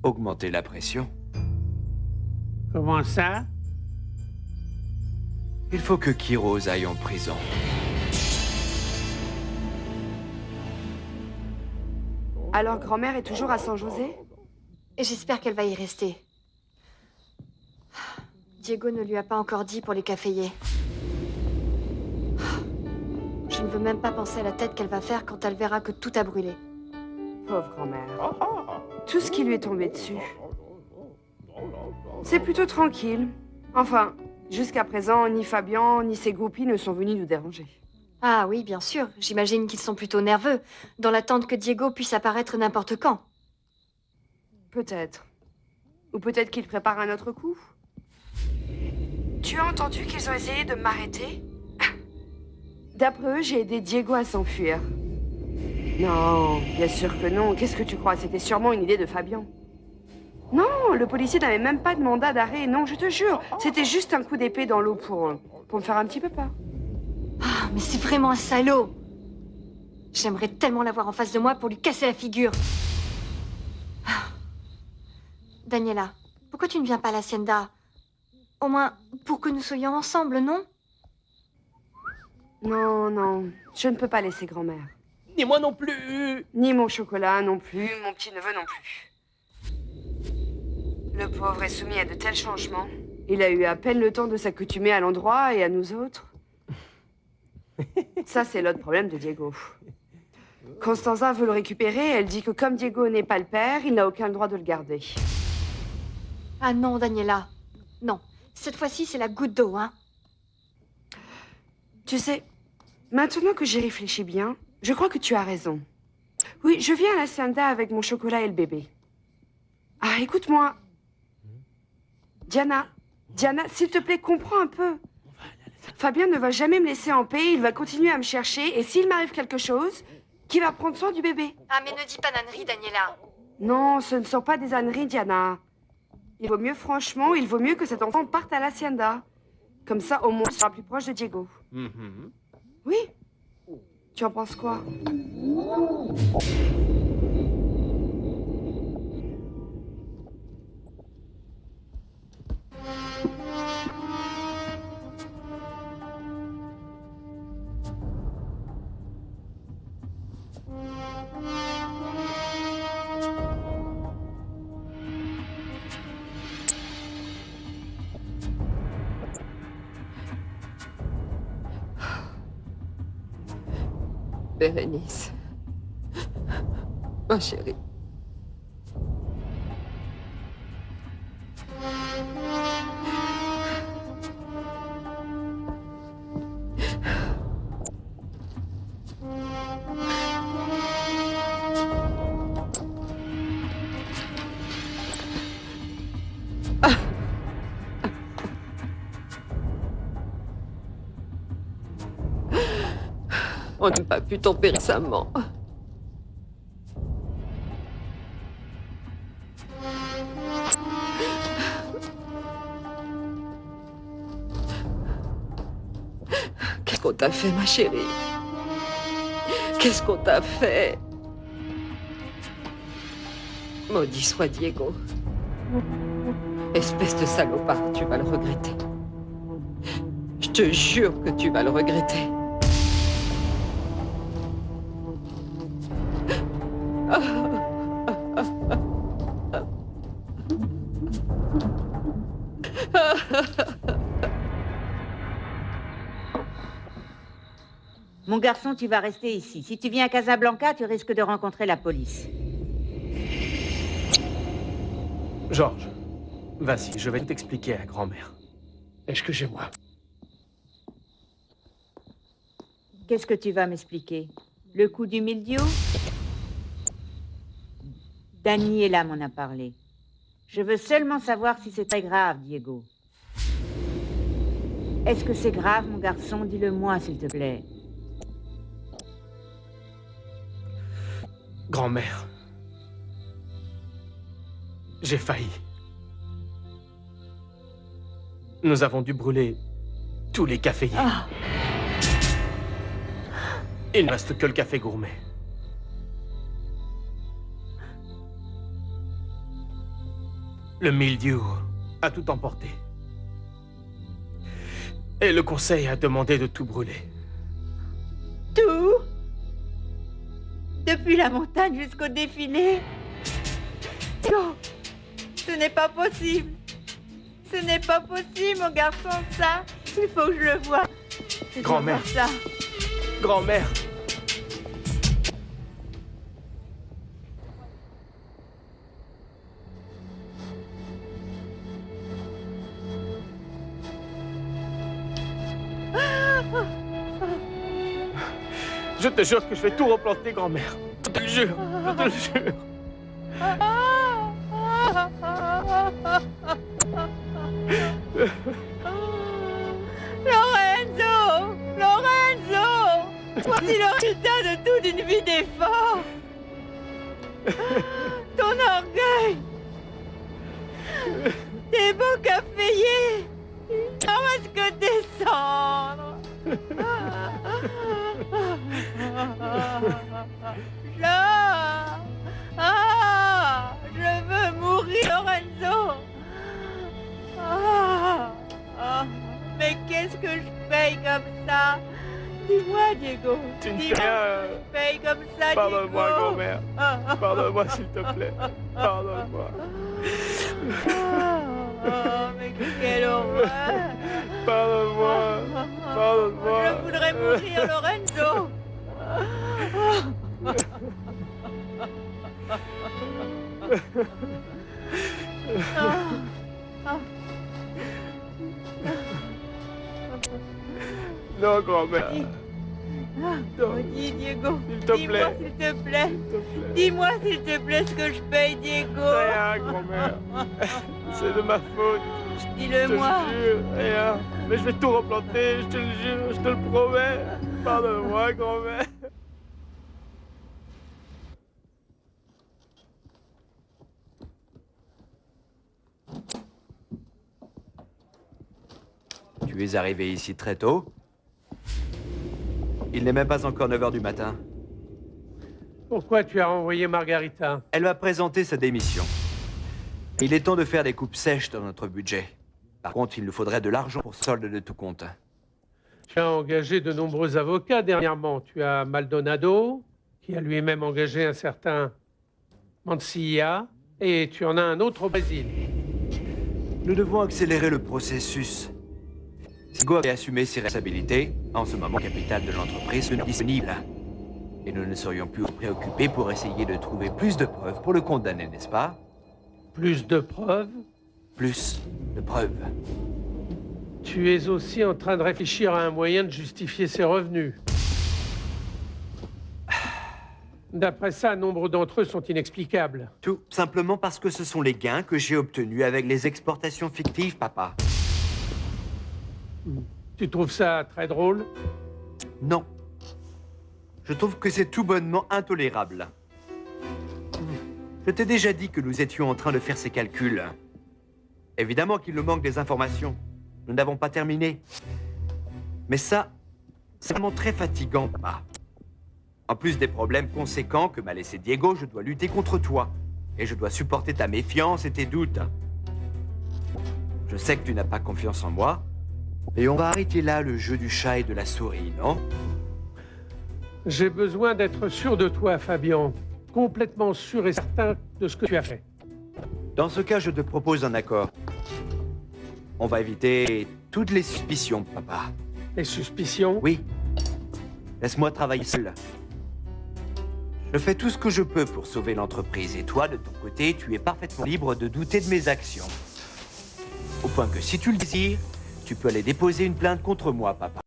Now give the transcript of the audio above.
Augmenter la pression. Comment ça? Il faut que Kiros aille en prison. Alors, grand-mère est toujours à San José? Et j'espère qu'elle va y rester. Diego ne lui a pas encore dit pour les caféiers. Je ne veux même pas penser à la tête qu'elle va faire quand elle verra que tout a brûlé. Pauvre grand-mère. Tout ce qui lui est tombé dessus. C'est plutôt tranquille. Enfin, jusqu'à présent, ni Fabian, ni ses groupies ne sont venus nous déranger. Ah oui, bien sûr. J'imagine qu'ils sont plutôt nerveux, dans l'attente que Diego puisse apparaître n'importe quand. Peut-être. Ou peut-être qu'ils préparent un autre coup. Tu as entendu qu'ils ont essayé de m'arrêter? D'après eux, j'ai aidé Diego à s'enfuir. Non, bien sûr que non. Qu'est-ce que tu crois? C'était sûrement une idée de Fabian. Non, le policier n'avait même pas de mandat d'arrêt. Non, je te jure. C'était juste un coup d'épée dans l'eau pour me faire un petit peu peur. Ah, mais c'est vraiment un salaud! J'aimerais tellement l'avoir en face de moi pour lui casser la figure. Ah. Daniela, pourquoi tu ne viens pas à l'hacienda? Au moins, pour que nous soyons ensemble, non? Non, non. Je ne peux pas laisser grand-mère. Ni moi non plus. Ni mon chocolat non plus, mon petit-neveu non plus. Le pauvre est soumis à de tels changements. Il a eu à peine le temps de s'accoutumer à l'endroit et à nous autres. Ça, c'est l'autre problème de Diego. Constanza veut le récupérer. Elle dit que comme Diego n'est pas le père, il n'a aucun droit de le garder. Ah non, Daniela. Non. Cette fois-ci, c'est la goutte d'eau, hein? Tu sais, maintenant que j'y réfléchis bien, je crois que tu as raison. Oui, je viens à l'hacienda avec mon chocolat et le bébé. Ah, écoute-moi. Diana, s'il te plaît, comprends un peu. Fabien ne va jamais me laisser en paix, il va continuer à me chercher, et s'il m'arrive quelque chose, qui va prendre soin du bébé? Ah, mais ne dis pas d'ânerie, Daniela. Non, ce ne sont pas des âneries, Diana. Il vaut mieux que cet enfant parte à l'hacienda. Comme ça, au moins, il sera plus proche de Diego. Oui? Tu en penses quoi? Bérénice. Ma chérie. On n'a pas pu tomber récemment. Qu'est-ce qu'on t'a fait, ma chérie? Qu'est-ce qu'on t'a fait? Maudit soit Diego. Espèce de salopard, tu vas le regretter. Je te jure que tu vas le regretter. Mon garçon, tu vas rester ici. Si tu viens à Casablanca, tu risques de rencontrer la police. Georges, vas-y, je vais t'expliquer à grand-mère. Excusez-moi. Qu'est-ce que tu vas m'expliquer? Le coup du mildiou? Daniela m'en a parlé. Je veux seulement savoir si c'est très grave, Diego. Est-ce que c'est grave, mon garçon? Dis-le-moi, s'il te plaît. Grand-mère. J'ai failli. Nous avons dû brûler tous les caféiers. Ah. Il ne reste que le café gourmet. Le mildiou a tout emporté. Et le conseil a demandé de tout brûler. Tout? Depuis la montagne jusqu'au défilé? Non, ce n'est pas possible. Ce n'est pas possible, mon garçon, ça. Il faut que je le voie. Je dois Grand-mère. voir ça. Grand-mère. Je te jure que je vais tout replanter, grand-mère. Je te le jure, je te le jure. Lorenzo! Lorenzo! Voici le résultat de toute une vie d'effort! Ton orgueil! Tes beaux caféiers! N'en reste que descendre! Je veux mourir, Lorenzo! Mais qu'est-ce que je paye comme ça? Dis-moi, Diego. Tu ne Dis-moi, fais rien. je paye comme ça, Pardonne-moi, Diego. grand-mère. Pardonne-moi, s'il te plaît. Pardonne-moi. Mais quelle horreur! Pardonne-moi. Pardonne-moi. Je voudrais mourir, Lorenzo! Non, grand-mère. Dis, Diego, S'il te dis-moi plaît. s'il te plaît. S'il te plaît. Dis-moi s'il te plaît ce que je paye, Diego. Rien, grand-mère. C'est de ma faute. Je te Dis-le-moi. le jure, rien. Mais je vais tout replanter, je te le jure, je te le promets. Pardonne-moi, grand-mère. Tu es arrivé ici très tôt. Il n'est même pas encore 9 h du matin. Pourquoi tu as renvoyé Margarita? Elle va présenter sa démission. Il est temps de faire des coupes sèches dans notre budget. Par contre, il nous faudrait de l'argent pour solde de tout compte. Tu as engagé de nombreux avocats dernièrement. Tu as Maldonado, qui a lui-même engagé un certain Mancilla, et tu en as un autre au Brésil. Nous devons accélérer le processus. Sigo avait assumé ses responsabilités. En ce moment, le capital de l'entreprise n'est disponible. Et nous ne serions plus préoccupés pour essayer de trouver plus de preuves pour le condamner, n'est-ce pas? Plus de preuves. Plus de preuves. Tu es aussi en train de réfléchir à un moyen de justifier ses revenus. D'après ça, nombre d'entre eux sont inexplicables. Tout simplement parce que ce sont les gains que j'ai obtenus avec les exportations fictives, papa. Tu trouves ça très drôle? Non. Je trouve que c'est tout bonnement intolérable. Je t'ai déjà dit que nous étions en train de faire ces calculs. Évidemment qu'il nous manque des informations. Nous n'avons pas terminé. Mais ça, c'est vraiment très fatigant, papa. En plus des problèmes conséquents que m'a laissé Diego, je dois lutter contre toi. Et je dois supporter ta méfiance et tes doutes. Je sais que tu n'as pas confiance en moi. Et on va arrêter là le jeu du chat et de la souris, non? J'ai besoin d'être sûr de toi, Fabian. Complètement sûr et certain de ce que tu as fait. Dans ce cas, je te propose un accord. On va éviter toutes les suspicions, papa. Les suspicions? Oui. Laisse-moi travailler seul. Je fais tout ce que je peux pour sauver l'entreprise. Et toi, de ton côté, tu es parfaitement libre de douter de mes actions. Au point que si tu le désires, tu peux aller déposer une plainte contre moi, papa.